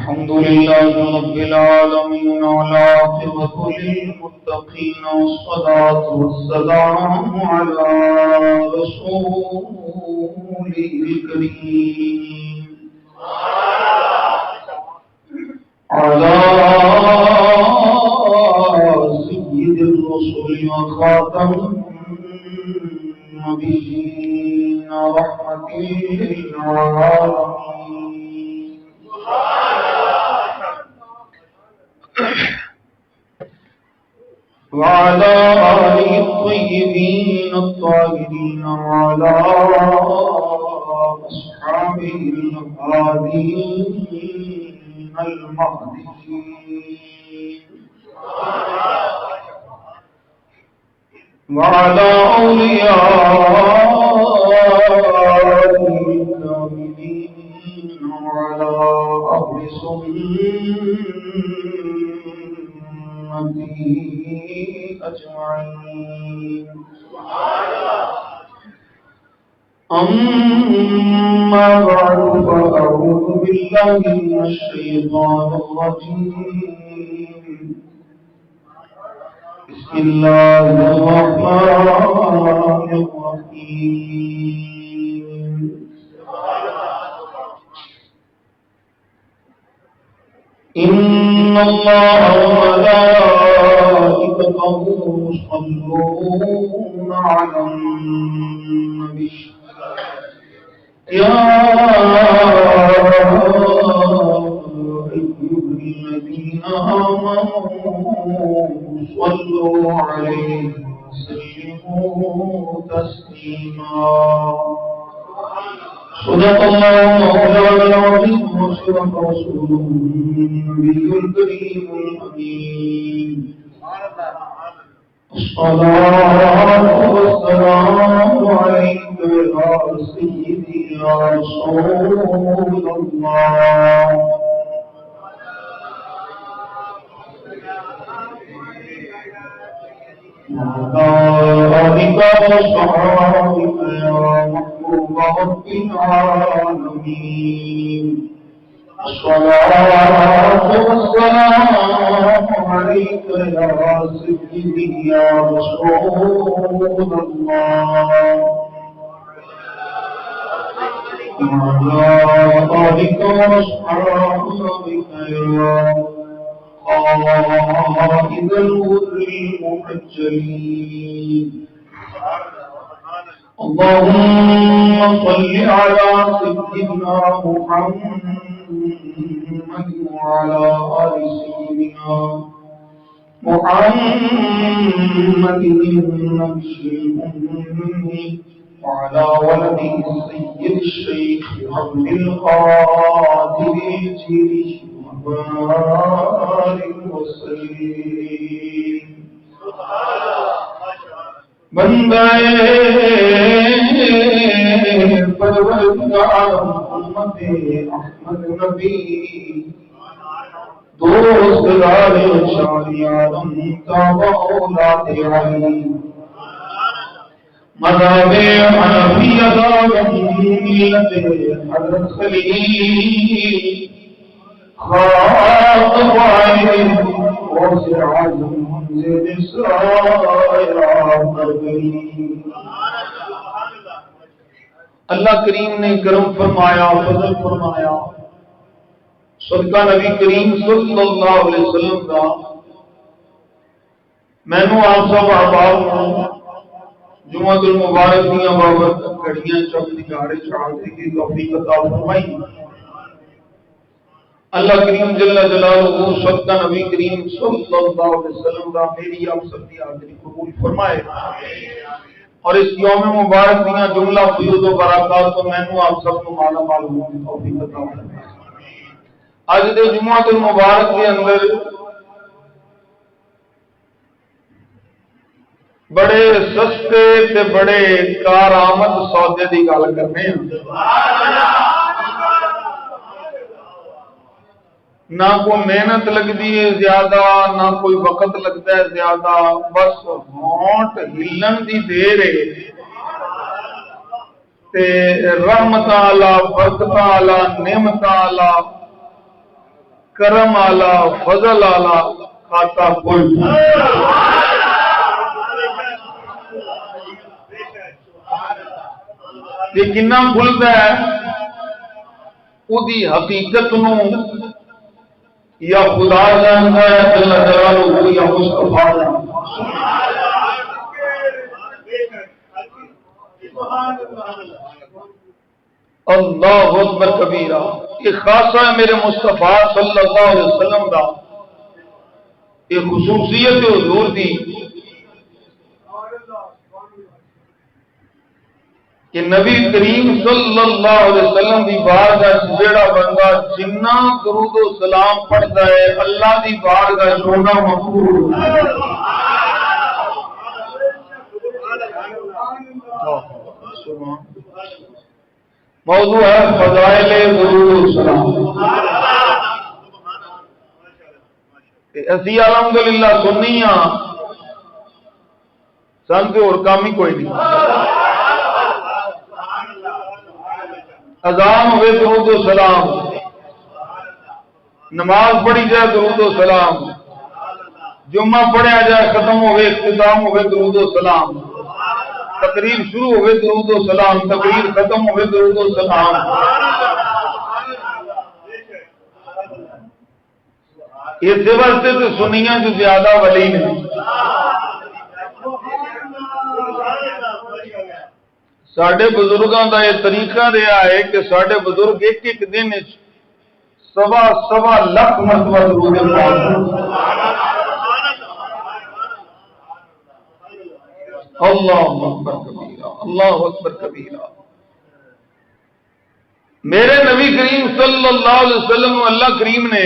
الحمد لله رب العالمين والعاقبة للمتقين والصلاة والسلام على رسوله الكريم على سيد الرسل وخاتم النبيين رحمة للعالمين وعلى آله الطيبين الطاهرين وعلى أصحابه الهادين المهديين وعلى أوليائه الكاملين وعلى أهل سنته أجمعين أما بعد فأعوذ بالله من الشيطان الرجيم بسم الله الرحمن الرحيم إن الله وملائكته يصلون على النبي يا أيها الذين آمنوا صلوا عليه وسلموا تسليما صدق الله مولانا العظيم وصدق رسوله النبي الكريم الأمين الصلاة والسلام عليك يا سيدي يا رسول الله وعلى وصحابك يا محبوب رب العالمين الصلاة والسلام عليك يا سيدي يا رسول الله وعلى آلك وأصحابك يا قائد الغر المحجلين اللهم صل على سيدنا محمد وعلى آل سيدنا محمد النبي الأمي وعلى ولده السيد الشيخ عبد القادر الجيلي وبارك وسلم بندائے پروردگار محمد احمد نبی دوست دار شان عالم تابع اولاد علی مذہب حنفی ادا ملت حضرت خلیل خاطب عالم واسع عظم منزل سائرہ اللہ کریم نے کرم فرمایا فضل فرمایا صدقہ نبی کریم صلی اللہ علیہ وسلم کا میں نے آپ سب احباب جمعہ المبارک دیاں بابت کڑیاں چک نگارے چاہتے کی توفیق عطا فرمائی اللہ کریم جل جلالہ صدقہ نبی کریم صلی اللہ علیہ وسلم کا میری آپ سب کی حاضری قبول فرمائے اور اس یوم مبارک دیاں جملہ فیوز و برکات تو میں نے آپ سب کو مالا معلوم کی توفیق عطا فرمائے آج دے جمعہ المبارک کے اندر بڑے سستے تے بڑے کارآمد سودے دی گل کرنے ہیں نہ کوئی محنت لگتی ہے زیادہ نہ کوئی وقت لگتا ہے زیادہ بس ہونٹ ہلن دی دیر ہے تے رحمت آلہ برکت آلہ نعمت آلہ کرم آلہ فضل آلہ کھاتا کل یہ کنا کھلتا ہے وہی حقیقت نو یا خدا جانتا ہے جل جلالہ یا مصطفیٰ اللہ اکبر کبیرہ. یہ خاصہ ہے میرے مصطفیٰ صلی اللہ علیہ وسلم دا یہ خصوصیت حضور دی کہ نبی کریم صلی اللہ علیہ وسلم دی بارگاہ جیڑا بندہ جنہ درود و سلام پڑھتا ہے اللہ دی بارگاہ چونا مقبول موضوع ہے فضائل درود و سلام. اسی الحمدللہ سنی ہاں سن کے اور کام ہی کوئی نہیں. اذان ہوئے درود و سلام, نماز پڑھی جائے درود و سلام, جمعہ پڑھیا جائے ختم ہوئے اختتام ہوئے درود و سلام, تقریر شروع ہوئے درود و سلام, تقریر ختم ہوئے درود و سلام. اس واسطے تو سنیاں جو زیادہ ولی نے ساڈے بزرگاں دا یہ طریقہ رہا ہے کہ ساڈے بزرگ ایک ایک دن سوا لاکھ مرتبہ درود پاک اللہ اکبر کبیرہ اللہ اکبر کبیرہ. میرے نبی کریم صلی اللہ علیہ وسلم اللہ کریم نے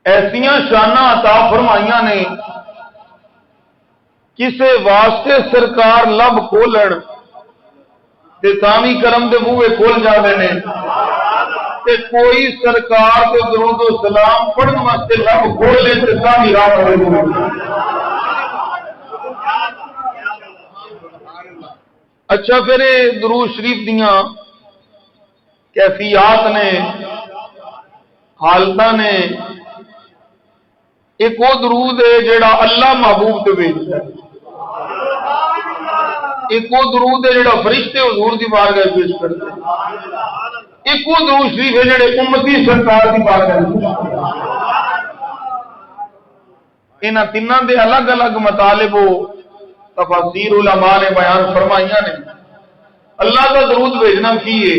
ایسیاں شانہ عطا فرمائیاں نے کسے واسطے سرکار لب کھولن تے تاوی کرم دے بوئے کھول جاندے نے تے کوئی سرکار کو درود و سلام پڑھن واسطے لب کھول لے تے تاوی راہ کرے. اچھا پھر درود شریف دیاں کیفیات نے حالتاں نے. ایک وہ درود ہے جیڑا اللہ محبوب تے بھیجدا ہے, ایک وہ درود ہے جڑا فرشتے حضور دی بارگاہ پیش کرتے ہیں, ایک وہ درود شریف ہے جڑے امتی سرکار دی بارگاہ پیش کرتے ہیں. انہاں تیناں دے الگ الگ مطالب و تفاسیر علماء نے بیان فرمائیاں نے. اللہ کا درود بھیجنا کی ہے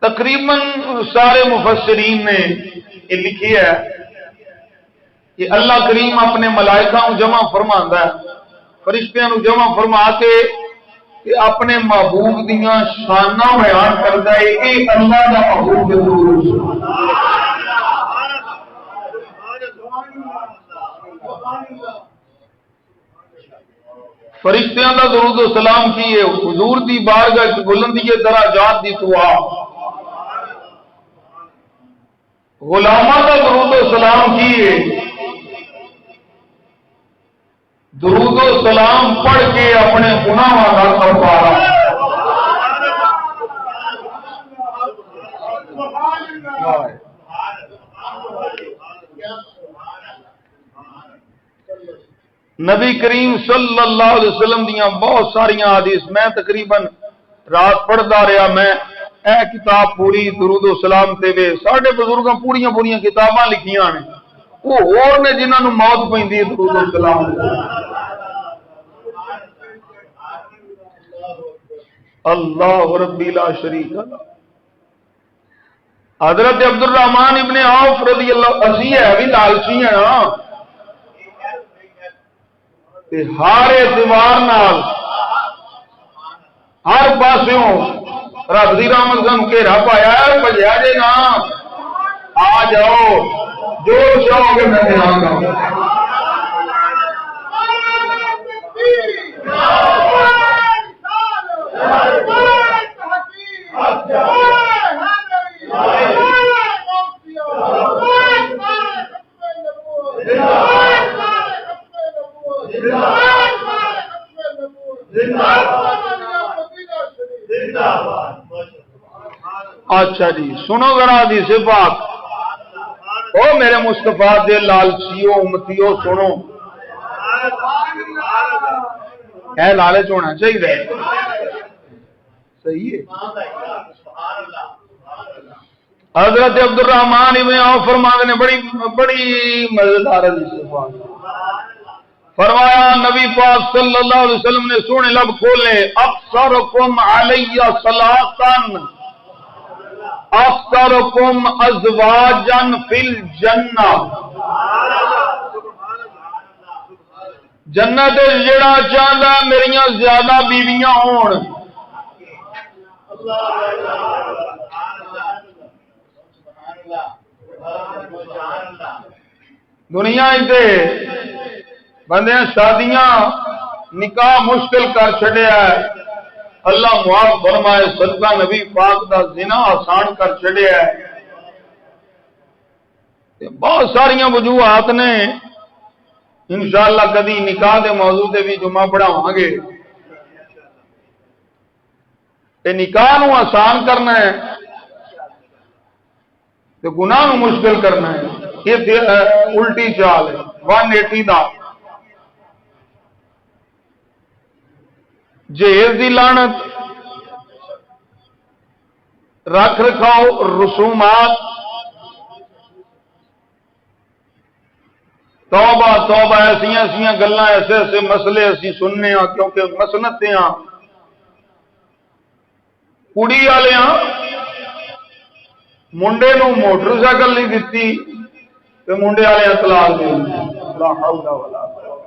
تقریباً سارے مفسرین نے یہ لکھی ہے کہ اللہ کریم اپنے ملائکہ کو جمع فرماندا ہے, فرشتیاں کو جمع فرما کے کہ اپنے محبوب دیاں شاناں بیان کردا ہے کہ اللہ دا محبوب درود. فرشتیاں دا درود و سلام کیے حضور دی بارگاہ بلندی درجات دی دعا, غلاماں دا درود و سلام کیے درود و سلام پڑھ کے اپنے گناہاں دا کفارہ. نبی کریم صلی اللہ علیہ وسلم دیاں بہت ساریاں حدیث میں تقریباً رات پڑھدا رہا. میں اے کتاب پوری درود و سلام تے وے ساڈے بزرگاں پوریاں کتاباں لکھیاں نے, وہ ہور نے جنہاں نوں موت پیندی ہے درود و سلام. اللہ ربی لا شریک له. حضرت عبد الرحمن ابن عوف رضی اللہ اسی ہے بھی لالچی ہے نا, ہر اعتبار نال ہر پاسوں رب دی رحمت سن گھیرا پایا ہے. بھجیا جے نا آ جاؤ جو چاہو گے میں آ جاؤں. اچھا جی سنو ذرا حدیث پاک، او میرے مصطفیٰ دے لالچیو امتیو سنو، اے لالچ ہونا چاہیے، صحیح ہے۔ حضرت عبد الرحمن ابن عوف فرماتے نے بڑی مزیدار حدیث پاک، فرمایا نبی پاک صلی اللہ علیہ وسلم نے سونے لب کھولے، اکثرکم علی صلاۃً اکثرکم ازواجا فی الجنہ، جنت جڑا چاہتا میریاں زیادہ بیویاں ہون، دنیا بندے شادیاں نکاح مشکل کر چھڑیا ہے، اللہ معاف فرمائے، صدقہ نبی پاک دا زنا آسان کر چھڑیا ہے۔ بہت ساریاں وجوہات نے، انشاءاللہ کدی نکاح دے موضوع تے بھی جمعہ پڑھاواں گے۔ تے نکاح نو آسان کرنا ہے تے گناہ نو مشکل کرنا ہے، یہ الٹی چال ہے 180 دا۔ جہیز دی لعنت، رکھ رکھاؤ، رسومات، توبہ توبہ، ایسا گلاں، ایسے مسئلے اسی سننے ہاں کیونکہ مسنتے ہاں۔ کڑی والے منڈے نو موٹر سائیکل نہیں دیتی تے منڈے والے طلاق دے لا حول ولا قوت۔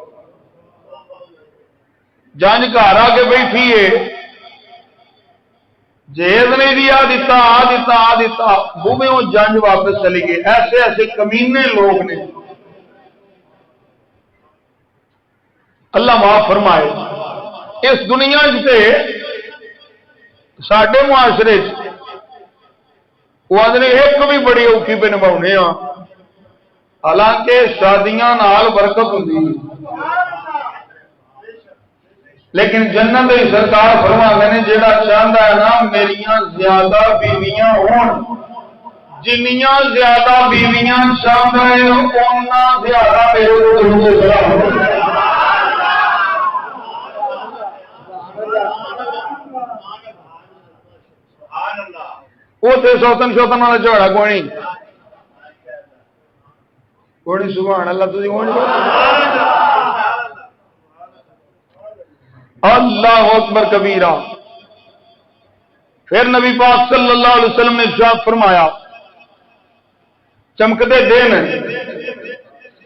جنج گھر آ کے بیٹھی ہے، جہیز نہیں دیا، دیتا بوبیوں جنج واپس چلی گئی۔ ایسے کمینے لوگ نے، اللہ معاف فرمائے۔ اس دنیا سے ساڈے معاشرے وہ آدھے ایک بھی بڑی اوکھی پہ نبھاؤنے ہاں، حالانکہ شادیاں نال برکت ہوتی، لیکن جنت دی سرکار فرماتے ہیں جیڑا چاہتا ہے نا میریاں زیادہ بیویاں ہون، جنیاں زیادہ بیویاں چاہتا ہے اتنا زیادہ میرے درود و سلام۔ وہ تے سوتن والا جھگڑا کوئی نہیں، سبحان اللہ، تسی کون اللہ اکبر کبیرہ۔ پھر نبی پاک صلی اللہ علیہ وسلم نے ارشاد فرمایا، چمکتے دن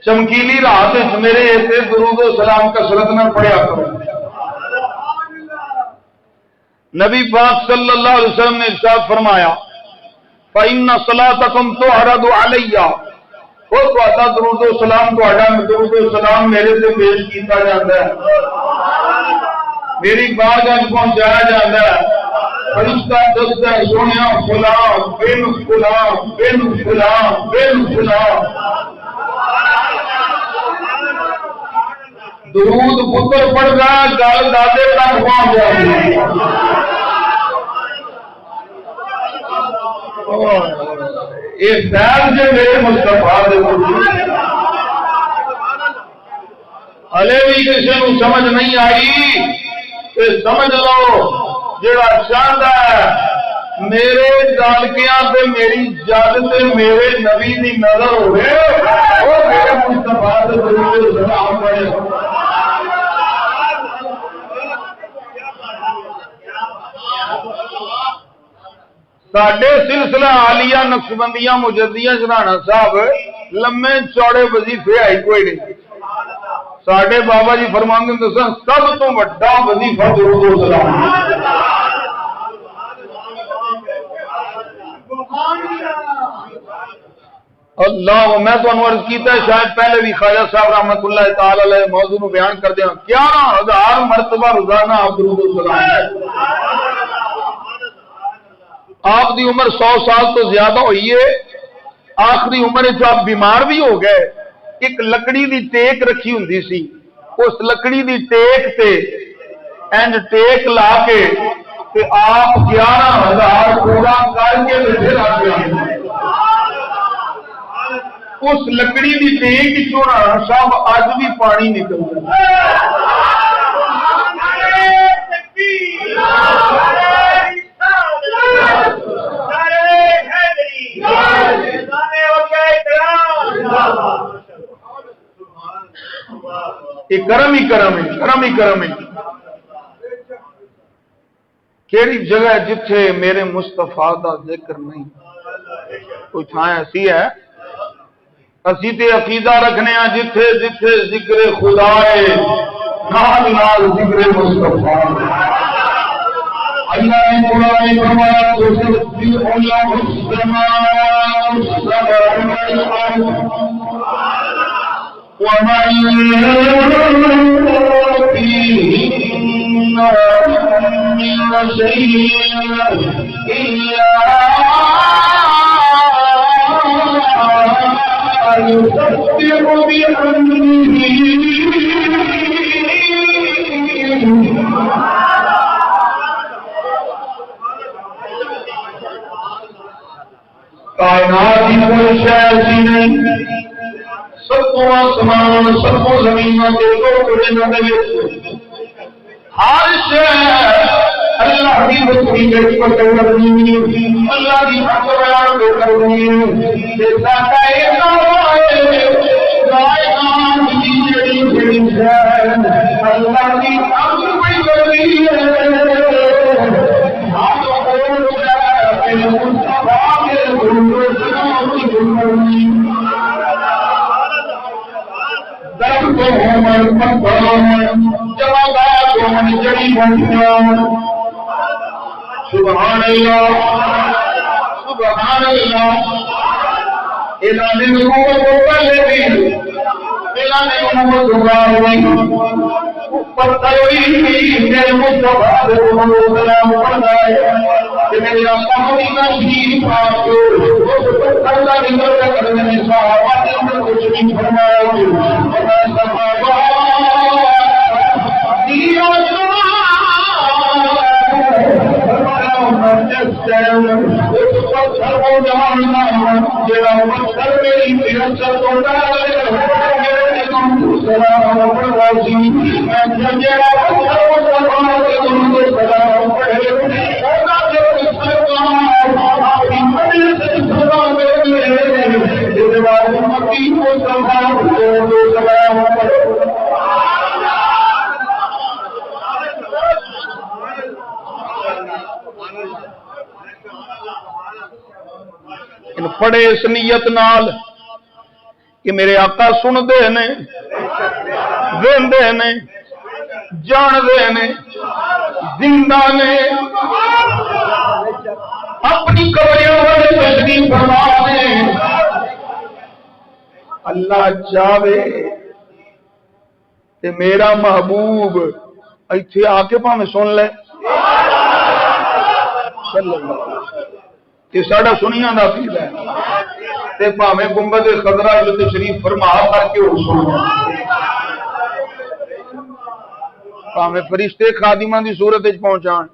چمکیلی رات میرے ایسے درود و سلام کثرت نہ پڑھیا کرو۔ نبی پاک صلی اللہ علیہ وسلم نے ارشاد فرمایا، فَإِنَّ صَلَاتَكُمْ تُعْرَضُ عَلَيَّ، وہ تہاڈا درود و سلام، تہاڈا درود و سلام میرے سے پیش کیتا جاتا ہے، میری بارگاہ پہنچایا جاتا ہے۔ فرشتہ دستا ہے سونیا فلاں بن فلاں بن فلاں بن فلاں، درود پتر پڑھ رہا گل دادے تک پہنچ جاتی ہے۔ یہ فیض جو میرے مصطفیٰ دے ہلے بھی کسی کو سمجھ نہیں آئی کہ سمجھ لو، جڑا چاہتا ہے میرے دالکیاں تے میری جد تے میرے نبی دی نظر ہوئے وہ میرے مصطفیٰ دے درود و سلام پڑھے۔ ساڈے سلسلہ عالیہ نقشبندیاں مجدیاں سرانا صاحب لمے چوڑے وظیفے آئی کوئی نہیں، ساڈے بابا جی فرماندے دساں سب تو بڑا وظیفہ درود و سلام۔ اللہ، میں تو عرض کیتا ہے شاید پہلے بھی خواجہ صاحب رحمت اللہ تعالی علیہ موضوع نو بیان کر دیا، 11,000 مرتبہ روزانہ آپ درود و سلام۔ آپ دی عمر 100 سال تو زیادہ ہوئی ہے، آخری عمر جو آپ بیمار بھی ہو گئے، ایک لکڑی دی ٹیک رکھی ہوندی سی، اس لکڑی دی ٹیک تے اینڈ ٹیک لا کے تے آپ 11,000 پورا کر مار کے پھر آ گیا اس لکڑی کی ٹیک چوڑا سب اج بھی پانی نکلتا کرم ہی کرم ہے کرم ہی کرم ہے کیڑی جگہ جتھے میرے مصطفیٰ دا ذکر نہیں کوئی تھان ایسی ہے اسی تے عقیدہ رکھنے ہیں جتھے جتھے ذکر خدا ہے نال نال ذکر مصطفیٰ اللہ نے قرآن فرمایا تسبح له السماء والارض ومن فيهن من شيء إلا يسبح بحمده کائنات کی کوئی شے ایسی نہیں سب آسمان سب زمین کے ہر شے اللہ کی بخشی جڑی کو کرنی اللہ کی حق بیان کو کرنی جیسا کہ کائنات کی جڑی ہے اللہ کی حق کوئی کرنی ہے سبحان اللہ سبحان اللہ اعلان نبوت کو پہلے بھی اعلان نبوت کو پتہ ہوئی میرے مصطفیٰ سلام پڑھنا ہے کہ میری آقا مدینہ شریف آپ کو اللہ کی مدد کرنے میں صحابہ نے کچھ نہیں فرمایا صحابہ پڑے اس نیت نال کہ میرے آقا سن دے نے ویندے نے جان دے نے زندہ نے اپنی قبریوں والے تشریف فرما نے اللہ چاہے تے میرا محبوب ایتھے آ کے پاویں سن لے صلی اللہ کہ ساڈا سنیاں دا عقیدہ ہے تے بھاویں گنبد خضرا جو تشریف فرما کر کے او سنو بھاویں فرشتے خادماں دی صورت وچ پہنچان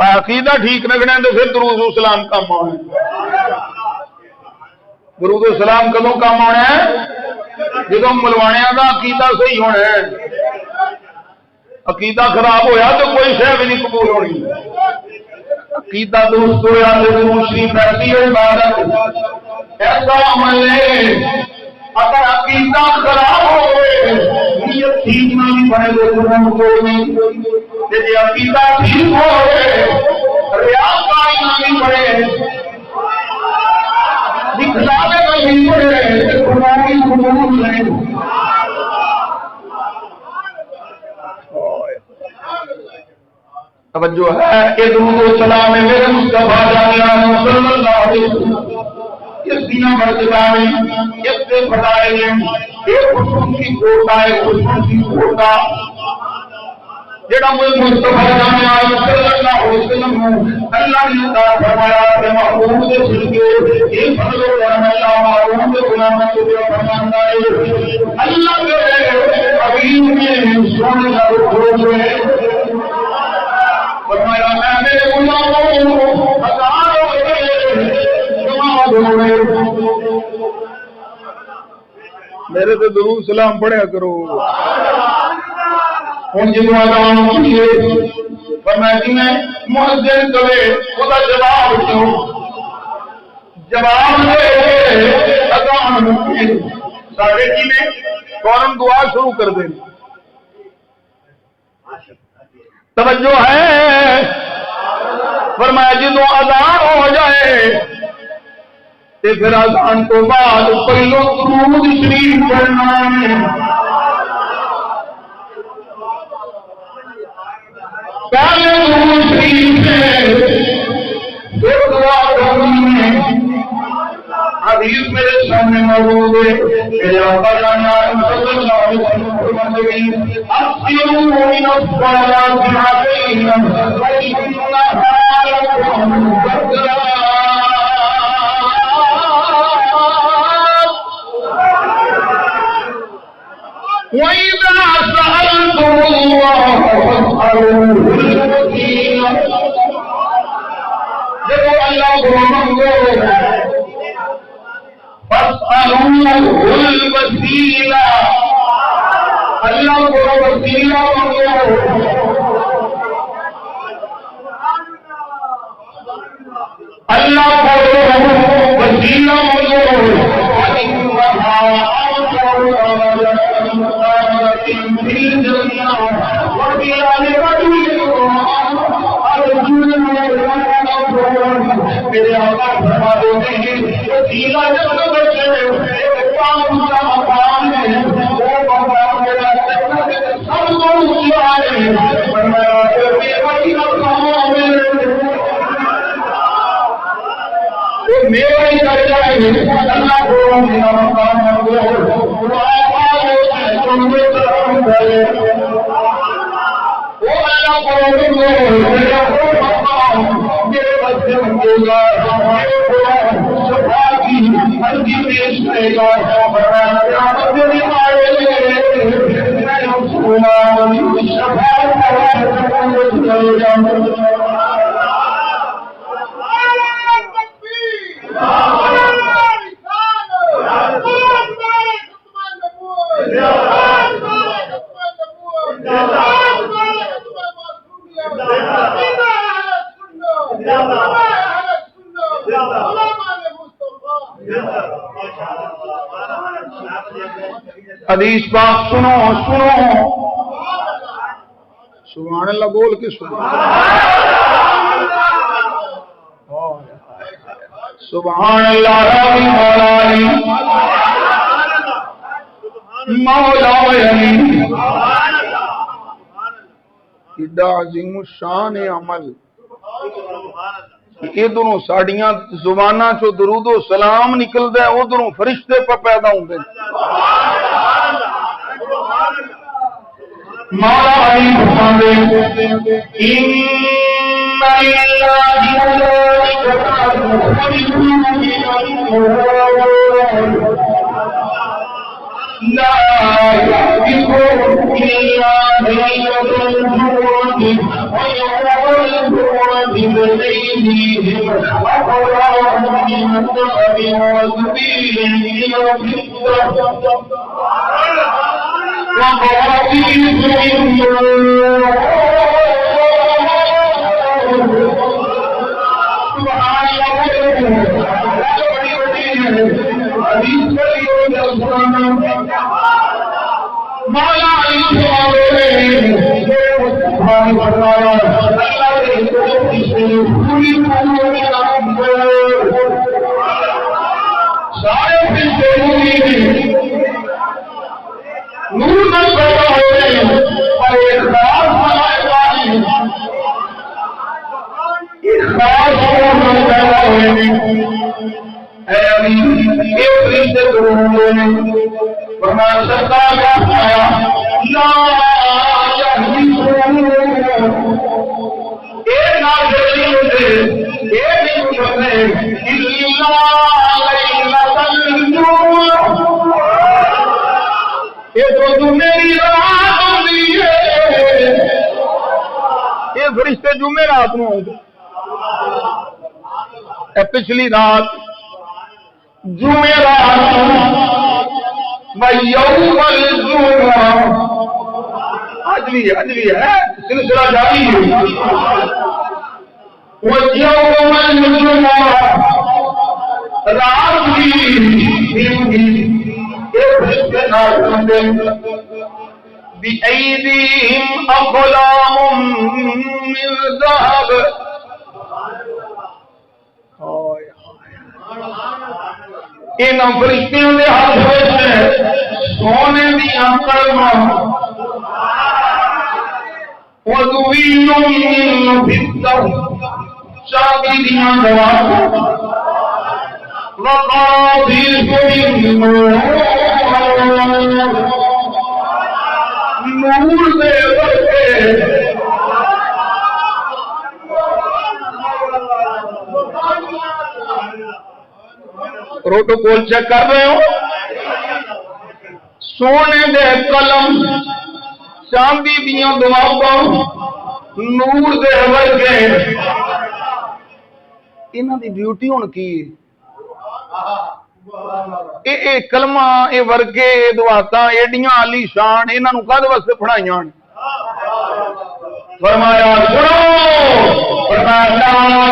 عقیدہ ٹھیک رکھنا تے پھر درود و سلام کام آنا درود و سلام کدوں کام آنا ہے جدوں ملوانیاں دا عقیدہ صحیح ہونا ہے عقیدہ خراب ہویا تو کوئی شے بھی نہیں قبول ہونی عقیدہ دوست ہویا تو مشرک ایسی عبادت ایسا عمل ہے اگر عقیدہ خراب ہوئے نیت ٹھیک نہ بھی بنے تو گناہ کو نہیں جے عقیدہ ٹھیک ہوئے ریاکاری نہ بھی بنے دکھلاوے نہ بھی بنے گناہ کی قبول نہیں توجہ ہے کہ درود و سلام میرے مصطفیٰ جانیان صلی اللہ علیہ وسلم اس دینہ مرتبہ میں اس سے بتائے گئے ایک خصوصی کوٹا ہے خصوصی کوٹا جڑا مصطفیٰ جانیان صلی اللہ علیہ وسلم اللہ نے عطا فرمایا کہ محبوب دے صدقے یہ فضل و کرم اللہ محبوب دے غلاموں کو فرماتا ہے اللہ کے حبیب میں سونے کا روح ہے فرمایا میں میرے غلاموں ہزار میرے تے درود سلام پڑھیا کرو ہن جدوں اذان ہوئی فرمایا جی میں مؤذن کرے خدا جواب دیو جواب دے اذان ہوئی سارے کی نے فوراً دعا شروع کر دیں توجہ ہے فرمایا جدوں اذان ہو جائے تے پھر اذان تو بعد پہلو درود شریف پڑھنا ہے پہلے درود شریف ہے پھر دعا کرنی ہے حدیث میرے سامنے موجود ہے میرے آقا جانا صلی اللہ علیہ وسلم فرماتے ہیں اکثروا من الصلاۃ علیہم فإنها لكم ذکرا وَإِذَا سَأَلْتُمُ اللَّهَ فَاسْأَلُوهُ الْوَسِيلَةَ جب اللہ کو مانگو فَاسْأَلُوهُ الْوَسِيلَةَ اللہ کو وسیلہ مانگو اللہ کو وسیلہ مانگو میرے آقا فرما دیتے ہیں وسیلہ جب بچے کام کا مقام ہے وہ مقام میرا سب کو اونچا ہے فرمایا میرا مقام میرا ہی درجہ ہے اللہ کو میرا مقام میرے بچے ہوں گا شفا کی ہلکی پیش کرے گا حدیث پاک سنو سنو سبحان اللہ بول کے سبحان اللہ ربی مولائی مولائی ایڈا عظیم الشان عمل ادھروں ساڑیاں زبانہ چو درود و سلام نکل دے ادھروں فرشتے پہ پیدا ہوں دے مولا علی فرماندے ان للہ لا يعرفون إلا ليلة الجمعة ويوم الجمعة بليلهم وقرآن من الذهب وزبير من الفضة وقرابيس من نور مولا علی سارے نور میں پیدا ہوئے اور ایک خاص پیدا ہوئے اے امین ایک رشتے ہوئے فرمایا سرکار نے فرمایا لا یحیون اے ناظرین ہوتے اے نہیں ہوتے الا لیلۃ الجمعہ یہ تو میری رات ہوتی ہے یہ فرشتے جمعرات میں ہوتے پچھلی رات جمعرات وَيَوْمَ الْجُمْعَةِ آج بھی ہے سلسلہ جاری ہے. وَيَوْمَ الْجُمْعَةِ رات بھی ایک رشتے نال بندے بِأَيْدِيهِمْ أَقْلَامٌ مِّن ذَهَبٍ ان فرشتوں کے ہاتھ میں سونے دیا قلماں وَذُوِيٌّ مِّن فِضَّةٍ چاندی دیا دوات وَقَرَاطِيسُ مِن نُّورٍ نور دے ورگے پروٹوکول چیک کر رہے ہو. سونے دے قلم چاندی دیا دماغوں نور دے ورگے انہاں دی ڈیوٹی ہن کی اے کلمہ اے ورگے دعاتاں ایڈیاں علی شان انہاں نوں کد واسطے پڑھائیاں. فرمایا سنو فرمایا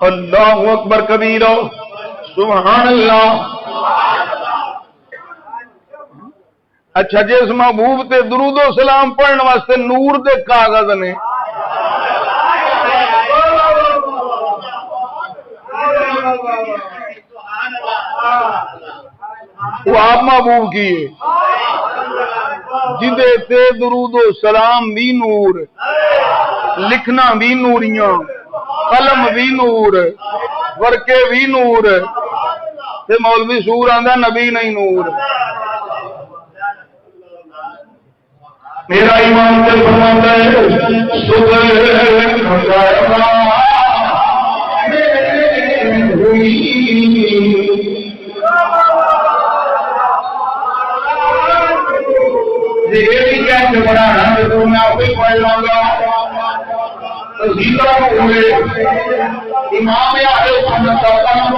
اللہ اکبر کبیرہ سبحان اللہ. اچھا جس محبوب تے درود و سلام پڑھن واسطے نور دے کاغذ نے وہ آپ محبوب کی ہے جدے تے درود و سلام بھی نور لکھنا بھی نوریاں قلم بھی نور ورکے بھی نور تے مولوی سور آندا نبی نہیں نور. میرا ایمان تے فرماتا ہے یہ بھی کیسے پڑھانا تو میں آپ ہی پڑھ لوں گا. امام اہل سنت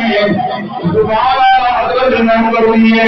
ہے زبان حضرت نام کرنی ہے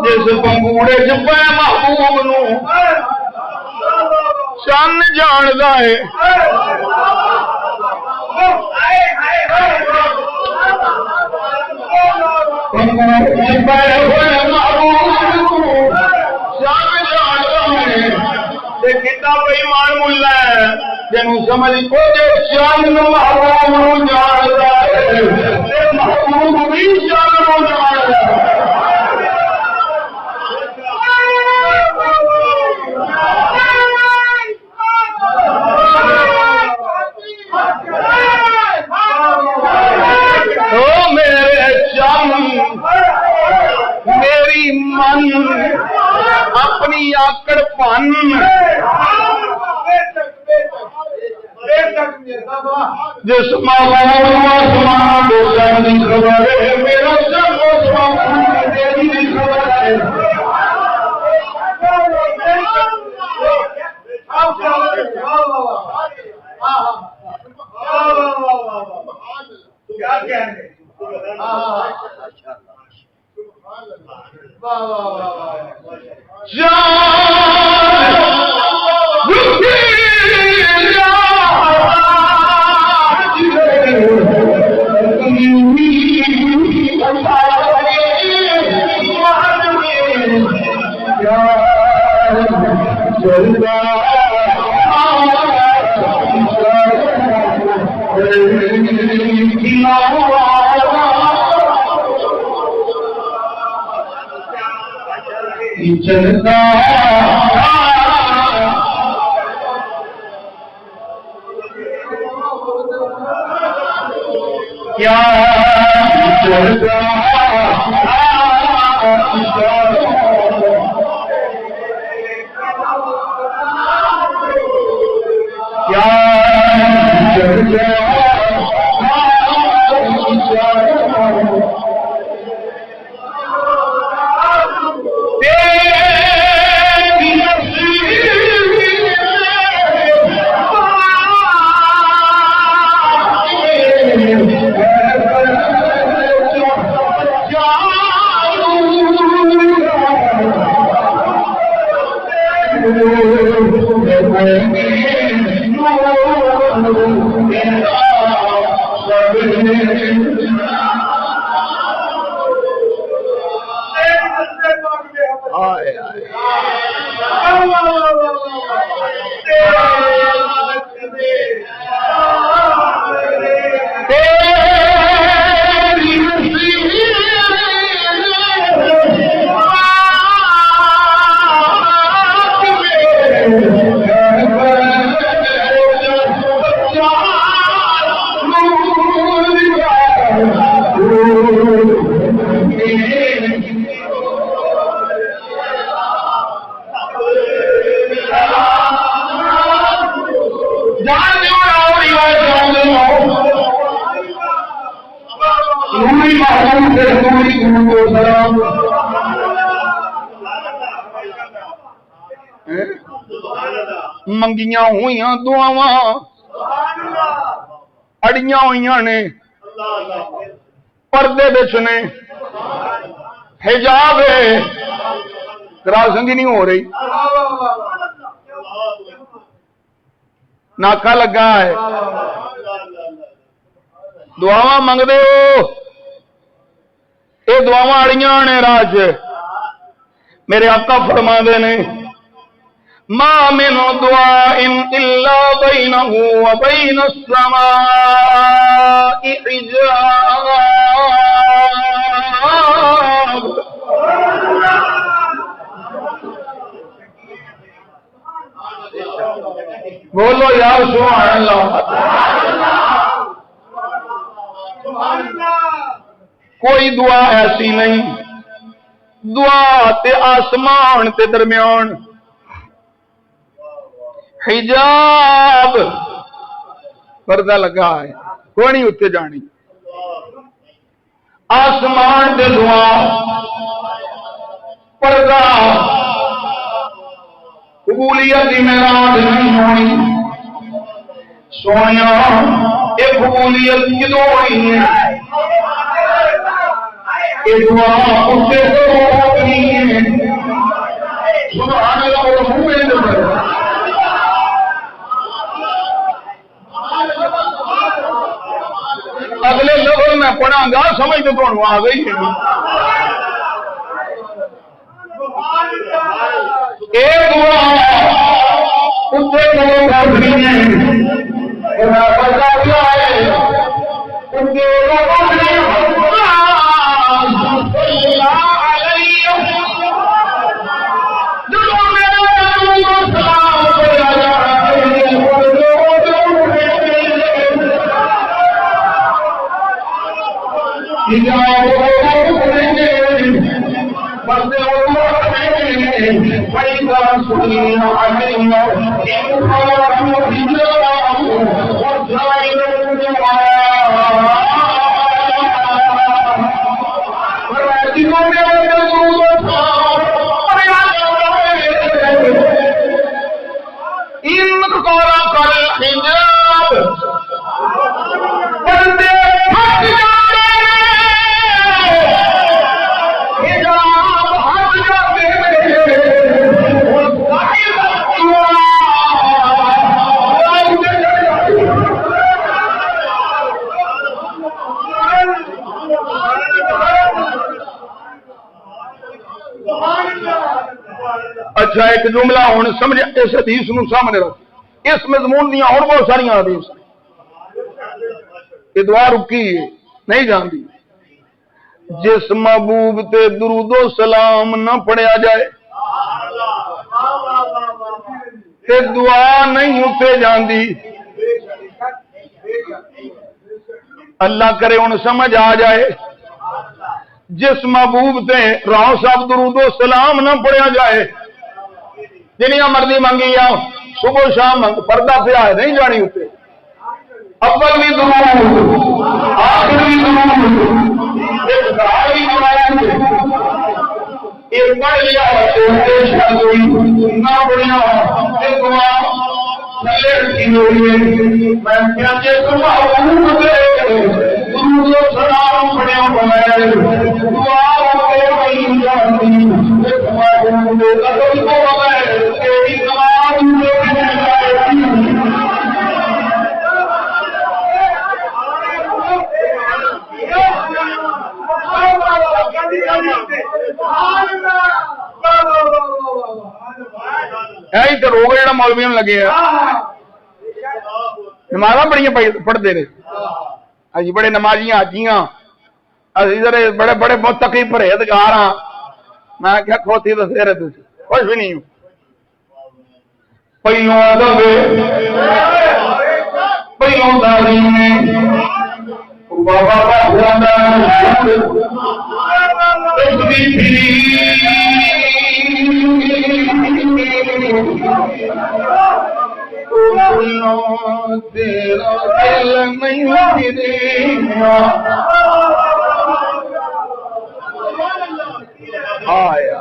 جس پنگوڑے چ پے محبوب نو چن جاندا ہے پنگوڑے چ پے ہوئے محبوب نو چن جاندا ہے تے کتا بے ایمان ملا ہے جنوں سمجھ کو دے چن محبوب نو جاندا ہے تے محبوب بھی چن نو جاندا ہے میری من اپنی آکڑ پن جس آسمان کی خبر ہے میرا سب کی خبر ہے چلتا کیا چلتا کیا چلتا منگیاں ہوئی دعاواں اڑیاں ہوئی نے پردے بچ نے حجاب ہے کراسنگی نہیں ہو رہی ناکا لگا ہے دعاواں منگ دے ہو یہ دعاواں اڑیاں نے راج میرے آقا فرما دے نے ما من دعاء الا بينه وبين السماء حجاب. بولو یا سبحان اللہ. کوئی دعا ایسی نہیں دعا تے آسمان تے درمیان حجاب پردہ لگا ہے کوئی نہیں اتنے جانی. آسمان تے دعا پردہ قبولیت دی معراج نہیں ہونی. سونا یہ قبولیت کدوں ہونی ہے؟ یہ دعا اتنے تو ہونی ہے. سبحان اللہ وہ منہ میں نظر اگلے لفظ میں پڑھاں گا سمجھ تو تمہیں آ گئی ہے. ایک دعا اتنے کرو کافی ہے پتا کیا ہے اچھا ایک جملہ ہوں سمجھ اس حدیث نو سامنے رکھ. اس مضمون دیا اور بہت ساری حدیث یہ دعا رکی ہے نہیں جانتی. جس محبوب تے درود و سلام نہ پڑھیا جائے تے دعا نہیں اتے جاندی. اللہ کرے ان سمجھ آ جائے. جس محبوب تے راؤ صاحب درود و سلام نہ پڑھیا جائے جنیا مرضی منگی آ صبح شام پردہ پیا ہے نہیں جانی اتنے. اول بھی درود آخر بھی درود ایک پڑھ لیا نہ پڑھیا سلام پڑھیا روگ جہاں مولوی لگے نماز بڑی پڑھتے رہے اجی بڑے نمازیاں حاجیاں ادھر بڑے بڑے متقی پرہیزگار ہاں. میں کیا کھوتی تو پھر کچھ بھی نہیں ہوں. پہلوں بابا تیرا دل نہیں آیا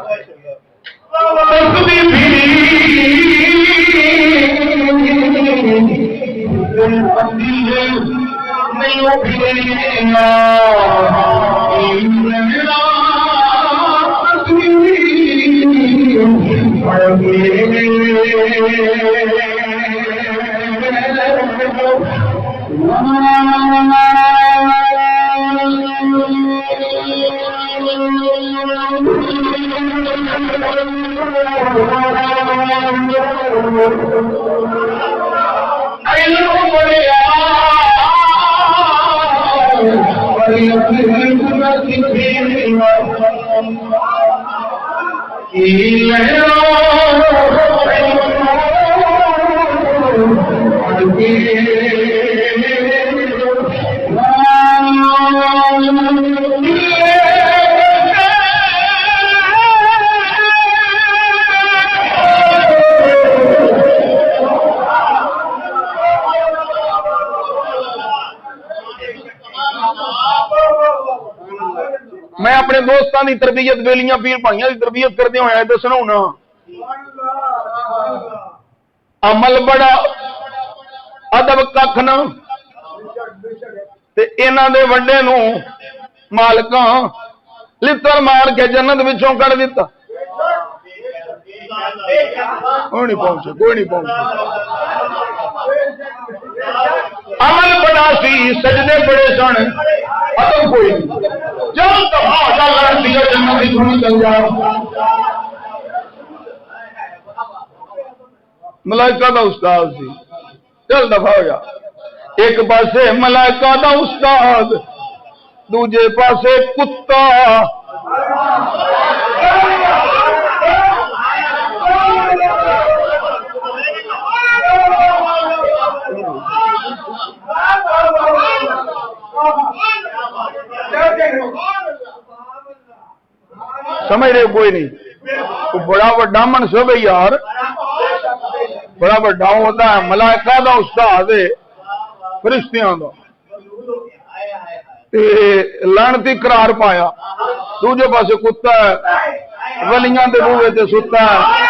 میں اپنے دوستوں کی تربیت بیلیاں پیر بھائیاں کی تربیت کرتے ہوئے دسنا ہونا عمل بڑا ادب کھ نہ دے وڈے نو مالکاں لتر مار کے جنت وچوں کر دیتا کوئی نہیں پہنچے عمل بڑا سی سجدے بڑے سن ادب کوئی نہیں جب جنت چل جا ملائکہ دا استاد سی چل دفعہ ہو جا ایک پاسے ملائکہ دا استاد دوجے پاسے کتا سمجھ رہے کوئی نہیں بڑا بڑا منصب ہے یار بڑا بڑا ہوتا ہے ملائکہ دا استاد ہے فرشتیاں دا لعنتی قرار پایا دوجے پاسے کتا ہے ولیاں دے بوئے تے ستا ہے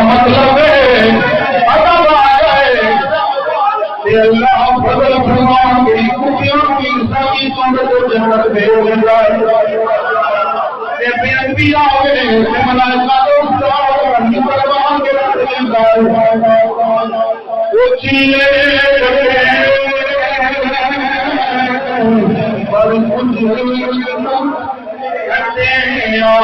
مطلب اللہ فضل فرمان کی کتیاں کی انسانی سنت کو جنت دے لگا ہے بے انبیاء ہوئے ملائکہ دوستان کی فرمان کے رکھ لگا وہ چیلے پر کچھ کرتے ہیں